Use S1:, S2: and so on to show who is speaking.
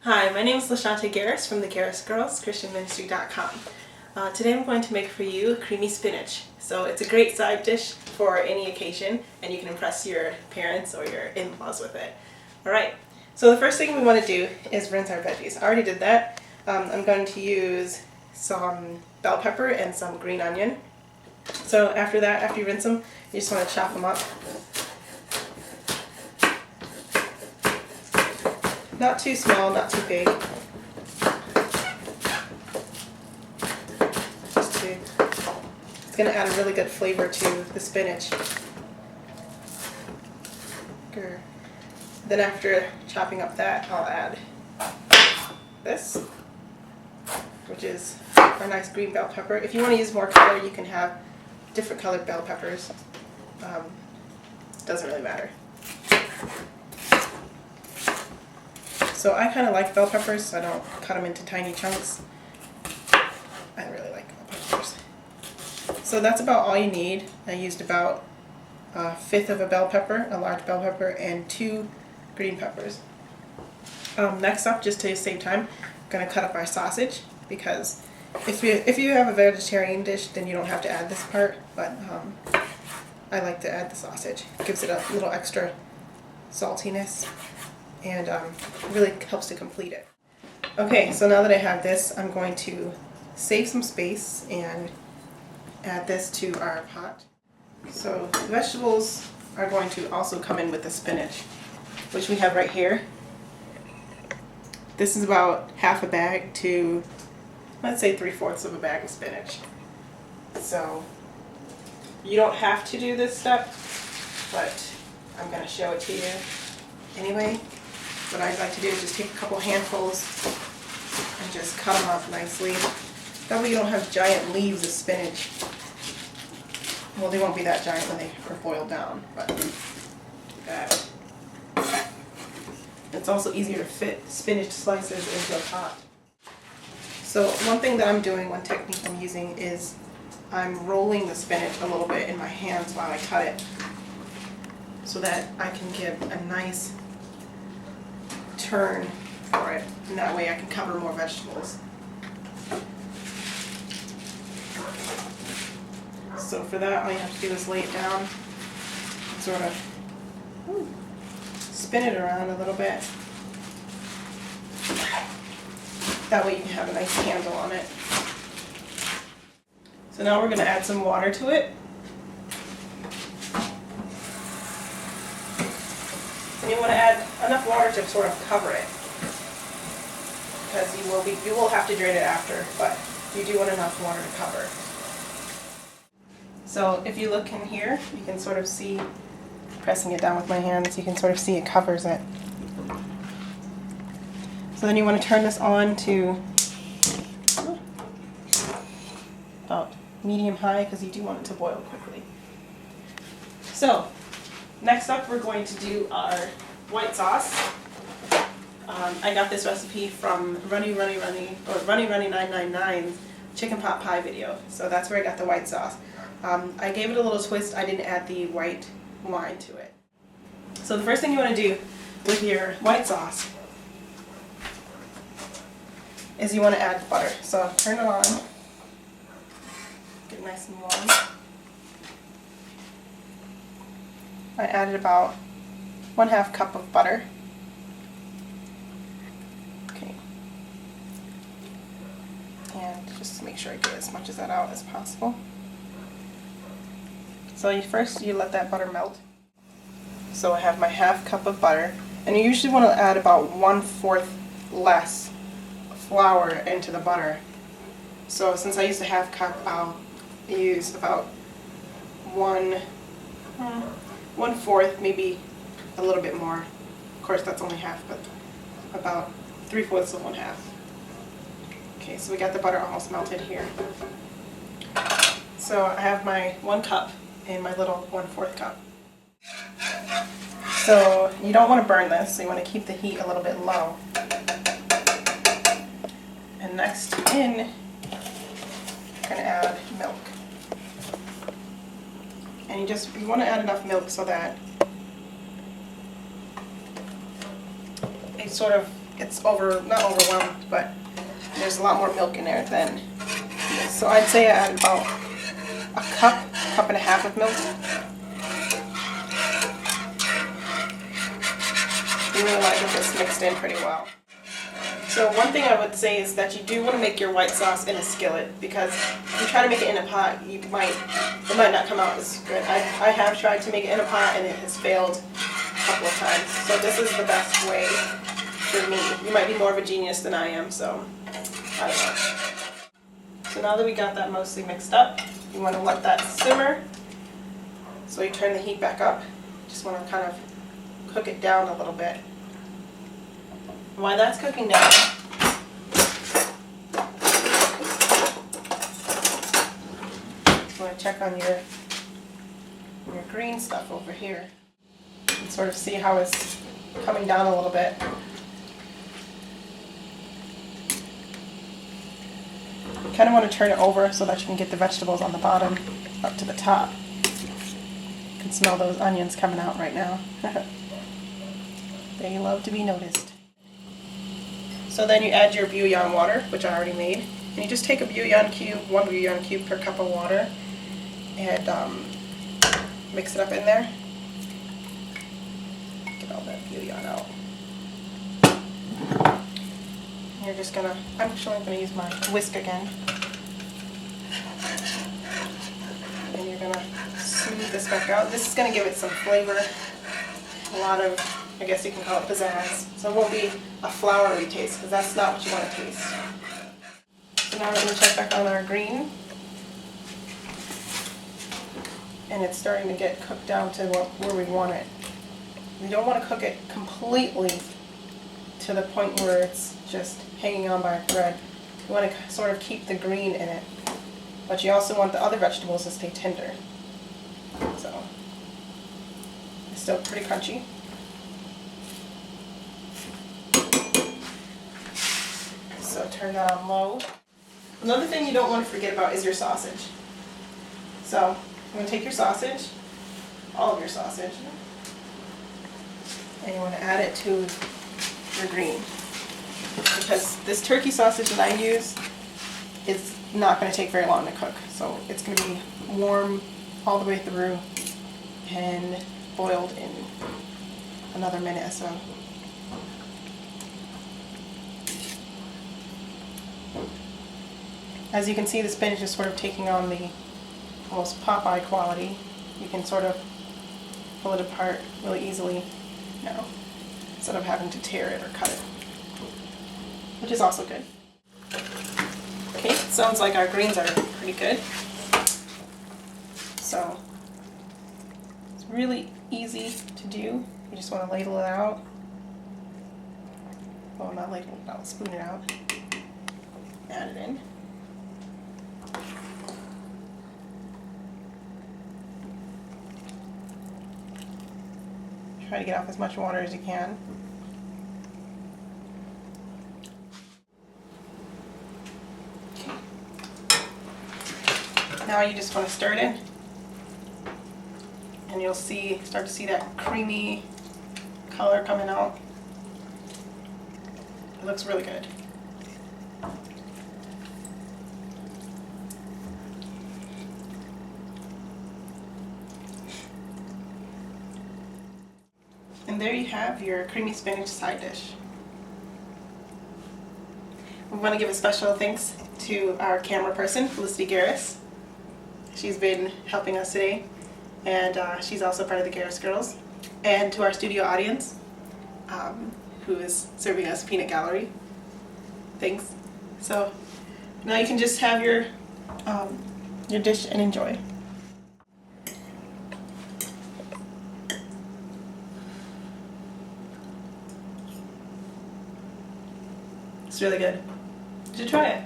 S1: Hi, my name is LeShante Garris from the Garris Girls, ChristianMinistry.com. Today I'm going to make for you creamy spinach. So it's a great side dish for any occasion, and you can impress your parents or your in-laws with it. Alright, so the first thing we want to do is rinse our veggies. I already did that. I'm going to use some bell pepper and some green onion. So after that, after you rinse them, you just want to chop them up. Not too small, not too big. It's going to add a really good flavor to the spinach. Then after chopping up that, I'll add this, which is our nice green bell pepper. If you want to use more color, you can have different colored bell peppers. Doesn't really matter. So I kind of like bell peppers, so I don't cut them into tiny chunks. I really like bell peppers. So that's about all you need. I used about a fifth of a bell pepper, a large bell pepper, and 2 green peppers. Next up, just to save time, I'm going to cut up our sausage, because if you have a vegetarian dish, then you don't have to add this part, but I like to add the sausage. It gives it a little extra saltiness, and really helps to complete it. Okay, so now that I have this, I'm going to save some space and add this to our pot. So the vegetables are going to also come in with the spinach, which we have right here. This is about half a bag to, let's say, 3/4 of a bag of spinach. So you don't have to do this step, but I'm going to show it to you anyway. What I'd like to do is just take a couple handfuls and just cut them up nicely. That way you don't have giant leaves of spinach. Well, they won't be that giant when they are boiled down, but that. It's also easier to fit spinach slices into a pot. So one thing that I'm doing, one technique I'm using, is I'm rolling the spinach a little bit in my hands while I cut it, so that I can give a nice turn for it, and that way I can cover more vegetables. So for that, all you have to do is lay it down and sort of spin it around a little bit. That way you can have a nice handle on it. So now we're going to add some water to it. And you want to add enough water to sort of cover it, because you will have to drain it after, but you do want enough water to cover. So if you look in here, you can sort of see, pressing it down with my hands, you can sort of see it covers it. So then you want to turn this on to about medium-high, because you do want it to boil quickly. So next up, we're going to do our white sauce. I got this recipe from Runny 999's chicken pot pie video, so that's where I got the white sauce. I gave it a little twist. I didn't add the white wine to it. So the first thing you want to do with your white sauce is you want to add butter. So turn it on, get it nice and warm. I added about 1/2 cup of butter. Okay. And just to make sure I get as much of that out as possible. So first you let that butter melt. So I have my 1/2 cup of butter, and you usually want to add about 1/4 less flour into the butter. So since I used a 1/2 cup, I'll use about 1/4, maybe a little bit more. Of course, that's only half, but about 3/4 of 1/2. Okay, so we got the butter almost melted here. So I have my 1 cup in my little 1/4 cup. So you don't want to burn this, so you want to keep the heat a little bit low. And next in, you're going to add milk. And you want to add enough milk so that it sort of it's not overwhelmed, but there's a lot more milk in there than this. So I'd say I add about a cup and a half of milk. I really like it just mixed in pretty well. So one thing I would say is that you do want to make your white sauce in a skillet, because if you try to make it in a pot, it might not come out as good. I have tried to make it in a pot and it has failed a couple of times. So this is the best way for me. You might be more of a genius than I am, so I don't know. So now that we got that mostly mixed up, you want to let that simmer. So you turn the heat back up. Just want to kind of cook it down a little bit. While that's cooking down, you want to check on your green stuff over here and sort of see how it's coming down a little bit. You kind of want to turn it over so that you can get the vegetables on the bottom up to the top. You can smell those onions coming out right now. They love to be noticed. So then you add your bouillon water, which I already made. And you just take a bouillon cube, 1 bouillon cube per cup of water, and mix it up in there. Get all that bouillon out. And you're just gonna, I'm actually gonna use my whisk again. And you're gonna smooth this back out. This is gonna give it some flavor. A lot of, I guess you can call it pizzazz. So it won't be a floury taste, because that's not what you want to taste. So now we're going to check back on our green. And it's starting to get cooked down to where we want it. We don't want to cook it completely to the point where it's just hanging on by a thread. You want to sort of keep the green in it, but you also want the other vegetables to stay tender. So it's still pretty crunchy. So turn that on low. Another thing you don't want to forget about is your sausage. So I'm going to take your sausage, all of your sausage, and you want to add it to your green. Because this turkey sausage that I use is not going to take very long to cook. So it's going to be warm all the way through and boiled in another minute or so. As you can see, the spinach is sort of taking on the almost Popeye quality. You can sort of pull it apart really easily now, instead of having to tear it or cut it, which is also good. Okay, sounds like our greens are pretty good. So it's really easy to do. You just want to ladle it out. Well, not ladle it out, spoon it out. Add it in. Try to get off as much water as you can. Okay. Now you just want to stir it in, and you'll start to see that creamy color coming out. It looks really good. And there you have your creamy spinach side dish. We want to give a special thanks to our camera person, LeShante Garris. She's been helping us today, and she's also part of the Garris Girls. And to our studio audience, who is serving us peanut gallery. Thanks. So now you can just have your dish and enjoy. It's really good. You should try it.